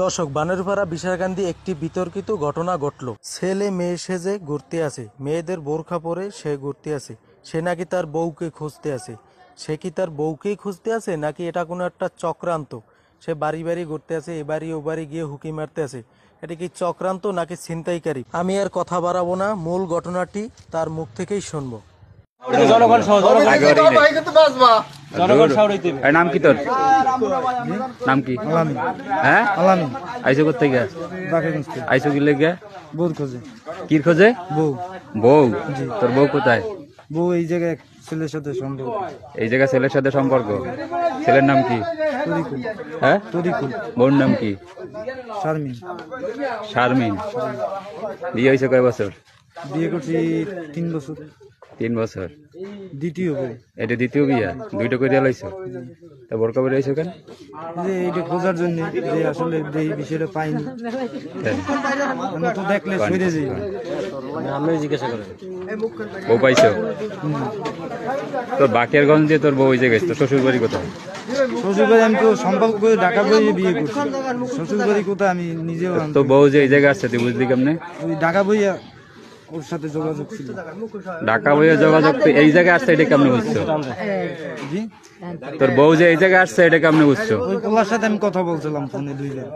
দর্শক, বানেরপাড়া বিশাখান্দি একটি বিতর্কিত ঘটনা ঘটল। ছেলে মেয়ে সেজে ঘুরতে আসে, মেয়েদের বোরখা পরে সে ঘুরতে আসে। সে নাকি তার বউকে খুঁজতে আসে। সে কি তার বউকেই খুঁজতে আসে নাকি এটা কোনো একটা চক্রান্ত? সে বাড়ি বাড়ি ঘুরতে আসে, এ বাড়ি ও বাড়ি গিয়ে হুকি মারতে আসে। এটা কি চক্রান্ত নাকি ছিনতাইকারী? আমি আর কথা বাড়াবো না, মূল ঘটনাটি তার মুখ থেকেই শুনবো। নাম কি তোর? নাম কি? হ্যাঁ, আইসো কোথেকে? আইসো কি লেগে? বউ খোঁজে। কি খোঁজে? বউ বউ? তোর বউ কোথায়? বউ এই জায়গায় এক ছেলের সাথে সম্পর্ক। এই জায়গায় ছেলের সাথে সম্পর্ক। ছেলের নাম কি? তরিকুল। হ্যাঁ, তরিকুল। বউর নাম কি? শারমিন। শারমিন। বিয়ে হয়েছে কয় বছর? বিয়ে করছি 3 বছর। 3 বছর। দ্বিতীয় বউ। এটা দ্বিতীয় বিয়া? দুইটা করে লাইছো? তা বোরকা পরে আইছো কেন? যে এইটা খোঁজার জন্য, যে আসলে এই বিষয়টা পাইনি। আমরা তো দেখলে সরে যাই। বউ পাইছো? তোর বাকেরগঞ্জ দিয়ে তোর বউ ওই জায়গায়, তোর শ্বশুর বাড়ি কোথায়? শ্বশুর বাড়ি আমি তো সম্পর্ক করে ঢাকা বইয়ে বিয়ে করছি। শ্বশুর বাড়ি কোথায় আমি নিজেও তো বউ যে এই জায়গায় আসছে তুই বুঝলি কেমনে? ওই ঢাকা বইয়া ওর সাথে যোগাযোগ ছিল। ঢাকা বইয়ে যোগাযোগ তো এই জায়গায় আসছে, এটা কেমনে বুঝছো? জি, তোর বউ যে এই জায়গায় আসছে এটা কেমনে বুঝছো? ওই পোলার সাথে আমি কথা বলছিলাম ফোনে 2 বার।